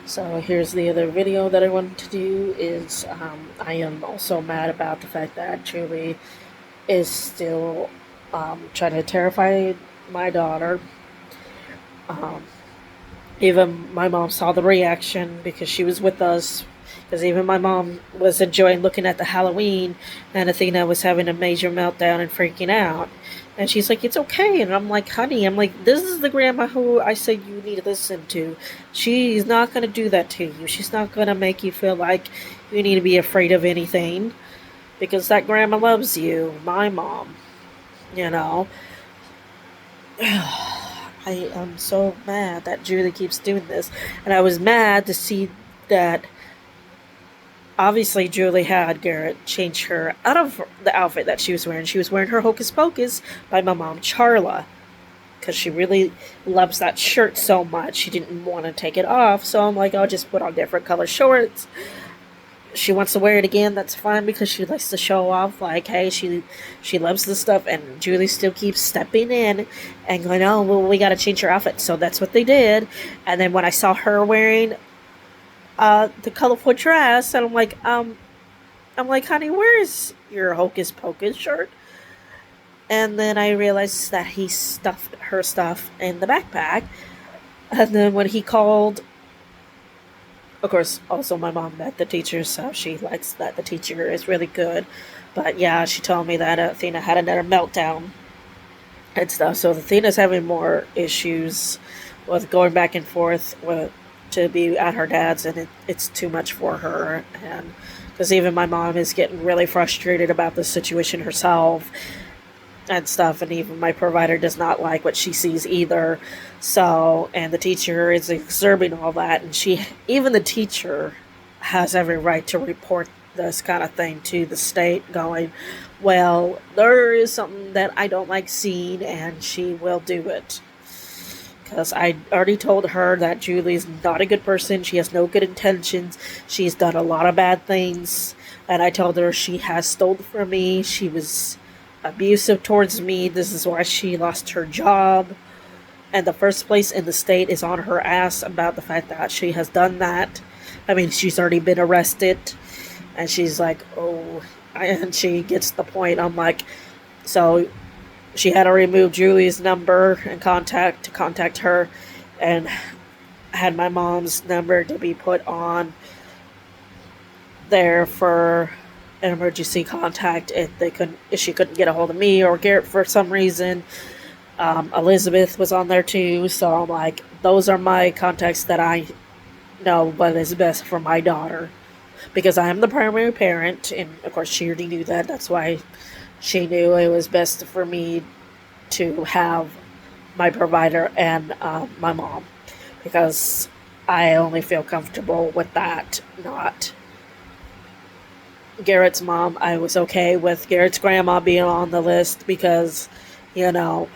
So here's the other video that I wanted to do is I am also mad about the fact that Julie is still trying to terrify my daughter. Um, Even my mom saw the reaction because she was with us. Because even my mom was enjoying looking at the Halloween, and Athena was having a major meltdown and freaking out. And she's like, "It's okay." And I'm like, "Honey, I'm like, this is the grandma who I said you need to listen to. She's not going to do that to you. She's not going to make you feel like you need to be afraid of anything because that grandma loves you. My mom, you know." I am so mad that Julie keeps doing this. And I was mad to see that obviously Julie had Garrett change her out of the outfit that she was wearing. She was wearing her Hocus Pocus by my mom, Charla, because she really loves that shirt so much. She didn't want to take it off. So I'm like, I'll just put on different color shorts. She wants to wear it again, that's fine because she likes to show off like, hey, she loves this stuff, and Julie still keeps stepping in and going, oh well, we gotta change her outfit. So that's what they did. And then when I saw her wearing the colorful dress, and I'm like, honey, where's your Hocus Pocus shirt? And then I realized that he stuffed her stuff in the backpack. And then when he called, of course, also my mom met the teacher, so she likes that the teacher is really good. But yeah, she told me that Athena had another meltdown and stuff. So Athena's having more issues with going back and forth to be at her dad's, and it's too much for her. And because even my mom is getting really frustrated about the situation herself and stuff, and even my provider does not like what she sees either. So, and the teacher is observing all that, and even the teacher has every right to report this kind of thing to the state, going, well, there is something that I don't like seeing, and she will do it. Because I already told her that Julie's not a good person. She has no good intentions. She's done a lot of bad things. And I told her she has stolen from me. She was abusive towards me. This is why she lost her job. And the first place in the state is on her ass about the fact that she has done that. I mean, she's already been arrested. And she's like, oh, and she gets the point. I'm like, so she had to remove Julie's number and contact her, and had my mom's number to be put on there for an emergency contact if she couldn't get a hold of me or Garrett for some reason. Elizabeth was on there too, so I'm like, those are my contacts that I know what is best for my daughter, because I am the primary parent, and of course she already knew that. That's why she knew it was best for me to have my provider and my mom, because I only feel comfortable with that, not Garrett's mom. I was okay with Garrett's grandma being on the list because, you know,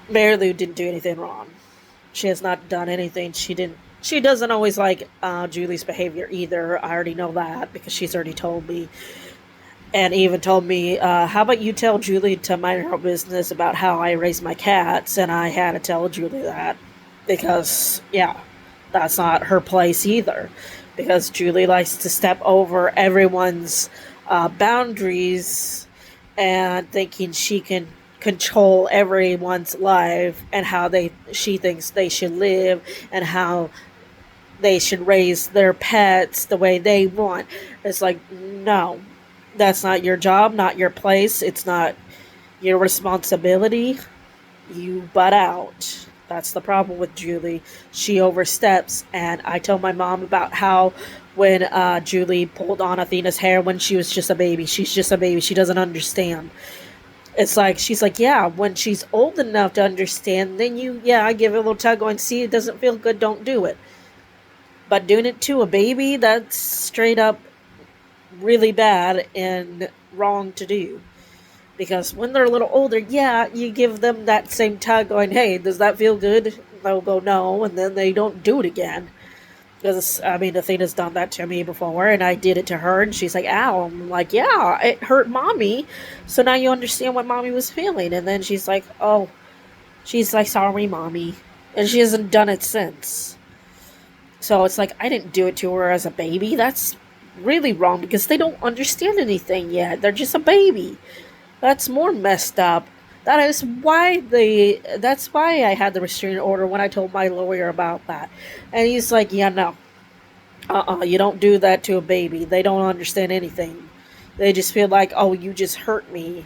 Mary Lou didn't do anything wrong. She has not done anything. She didn't. She doesn't always like Julie's behavior either. I already know that because she's already told me, and even told me, "How about you tell Julie to mind her business about how I raise my cats?" And I had to tell Julie that because, yeah, that's not her place either. Because Julie likes to step over everyone's boundaries and thinking she can control everyone's life and how she thinks they should live and how they should raise their pets the way they want. It's like, no, that's not your job, not your place. It's not your responsibility. You butt out. That's the problem with Julie. She oversteps. And I told my mom about how when Julie pulled on Athena's hair when she was just a baby. She's just a baby. She doesn't understand. It's like, she's like, yeah, when she's old enough to understand, then I give it a little tug going, see, it doesn't feel good, don't do it. But doing it to a baby, that's straight up really bad and wrong to do. Because when they're a little older, yeah, you give them that same tug going, hey, does that feel good? They'll go, no, and then they don't do it again. Because, I mean, Athena's done that to me before, and I did it to her, and she's like, ow. I'm like, yeah, it hurt mommy. So now you understand what mommy was feeling. And then she's like, sorry, mommy. And she hasn't done it since. So it's like, I didn't do it to her as a baby. That's really wrong because they don't understand anything yet. They're just a baby. That's more messed up. That's why I had the restraining order when I told my lawyer about that. And he's like, "Yeah, no. You don't do that to a baby. They don't understand anything. They just feel like, "Oh, you just hurt me."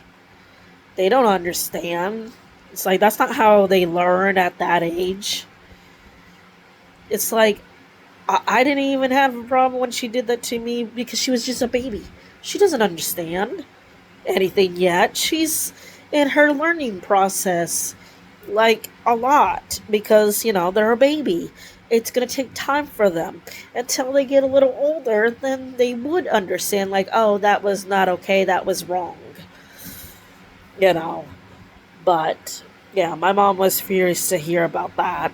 They don't understand. It's like that's not how they learn at that age. It's like I didn't even have a problem when she did that to me because she was just a baby. She doesn't understand anything yet. She's in her learning process, like a lot, because, they're a baby. It's going to take time for them until they get a little older. Then they would understand, like, oh, that was not okay, that was wrong, you know. But yeah, my mom was furious to hear about that.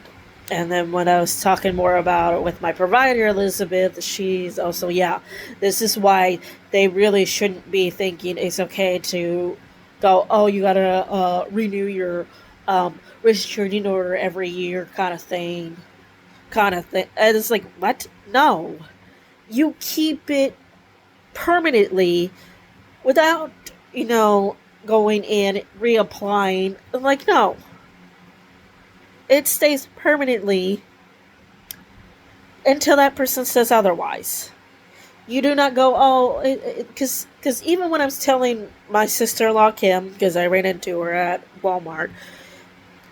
And then when I was talking more about it with my provider, Elizabeth, she's also, yeah, this is why they really shouldn't be thinking it's okay to go, oh, you gotta renew your restraining order every year, kind of thing. Kind of thing. And it's like, what? No. You keep it permanently without, going in, reapplying. Like, no. It stays permanently until that person says otherwise. You do not go, oh, because even when I was telling my sister-in-law Kim, because I ran into her at Walmart,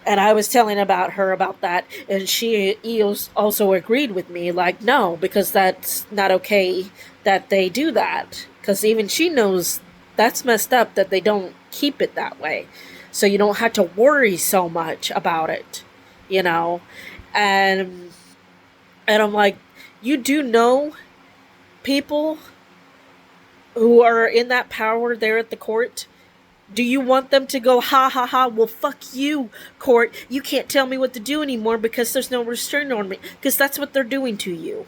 and I was telling about her about that, and she also agreed with me, like, no, because that's not okay that they do that, because even she knows that's messed up that they don't keep it that way, so you don't have to worry so much about it, you know, and I'm like, you do know people who are in that power there at the court. Do you want them to go, ha ha ha, well, fuck you, court. You can't tell me what to do anymore because there's no restraint on me? Because that's what they're doing to you.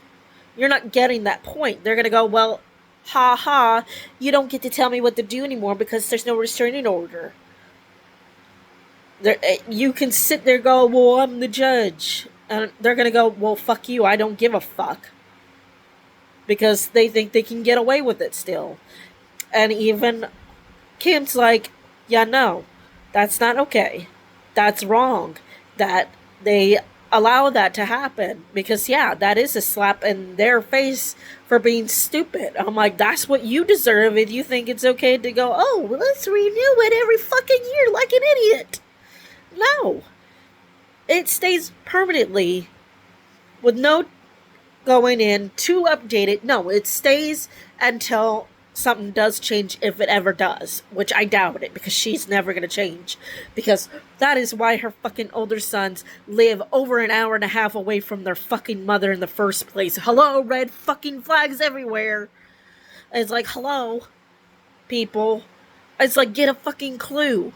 You're not getting that point. They're going to go, well, ha ha, you don't get to tell me what to do anymore because there's no restraining order. You can sit there and go, well, I'm the judge. And they're going to go, well, fuck you, I don't give a fuck. Because they think they can get away with it still. And even Kim's like, yeah, no, that's not okay. That's wrong. That they allow that to happen. Because, yeah, that is a slap in their face for being stupid. I'm like, that's what you deserve if you think it's okay to go, oh, well, let's renew it every fucking year like an idiot. No. It stays permanently with no going in to update it. No, it stays until something does change, if it ever does, which I doubt it because she's never going to change, because that is why her fucking older sons live over an hour and a half away from their fucking mother in the first place. Hello, red fucking flags everywhere. It's like, hello, people. It's like, get a fucking clue.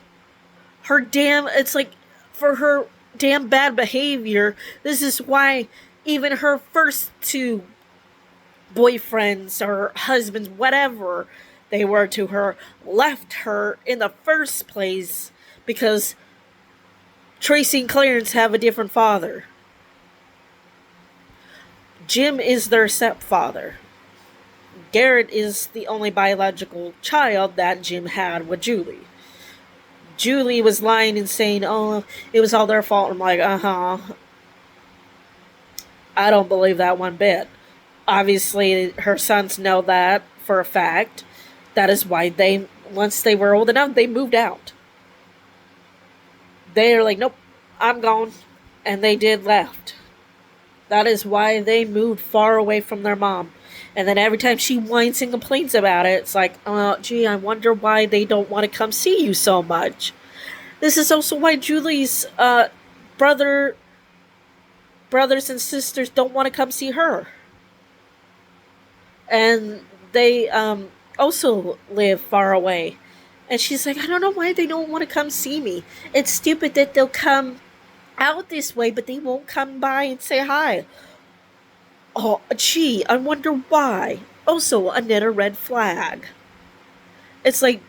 It's like, for her damn bad behavior, this is why even her first two boyfriends or husbands, whatever they were to her, left her in the first place because Tracy and Clarence have a different father. Jim is their stepfather. Garrett is the only biological child that Jim had with Julie. Julie was lying and saying, oh, it was all their fault. I'm like, uh-huh. I don't believe that one bit. Obviously, her sons know that for a fact. That is why once they were old enough, they moved out. They're like, nope, I'm gone. And they did left. That is why they moved far away from their mom. And then every time she whines and complains about it, it's like, gee, I wonder why they don't want to come see you so much. This is also why Julie's brothers and sisters don't want to come see her. And they also live far away. And she's like, I don't know why they don't want to come see me. It's stupid that they'll come out this way, but they won't come by and say hi. Oh, gee, I wonder why. Also, another red flag. It's like,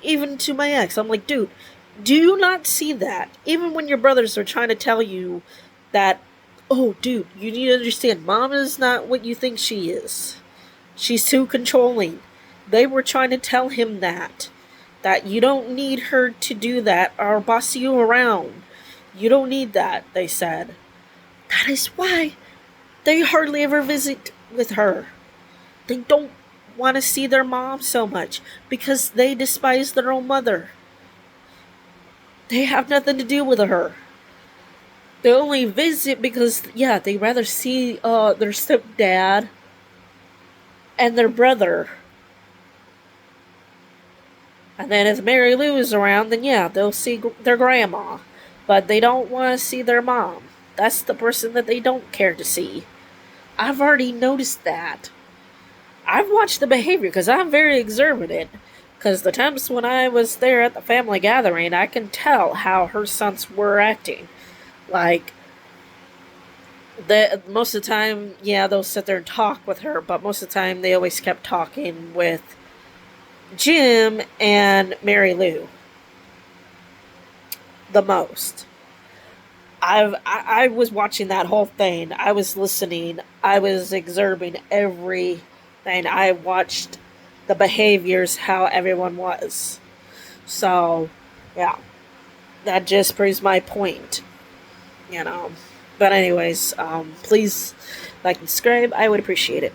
even to my ex, I'm like, dude, do you not see that? Even when your brothers are trying to tell you that, Oh, dude, you need to understand, Mom is not what you think she is. She's too controlling. They were trying to tell him that. That you don't need her to do that or boss you around. You don't need that, they said. That is why they hardly ever visit with her. They don't want to see their mom so much because they despise their own mother. They have nothing to do with her. They only visit because, yeah, they rather see their stepdad and their brother. And then if Mary Lou is around, then yeah, they'll see their grandma. But they don't want to see their mom. That's the person that they don't care to see. I've already noticed that. I've watched the behavior because I'm very observant. Because the times when I was there at the family gathering, I can tell how her sons were acting. Like, most of the time, yeah, they'll sit there and talk with her, but most of the time they always kept talking with Jim and Mary Lou the most. I was watching that whole thing. I was listening. I was observing everything. I watched the behaviors, how everyone was. So, yeah, that just proves my point. You know. But anyways, please like and subscribe. I would appreciate it.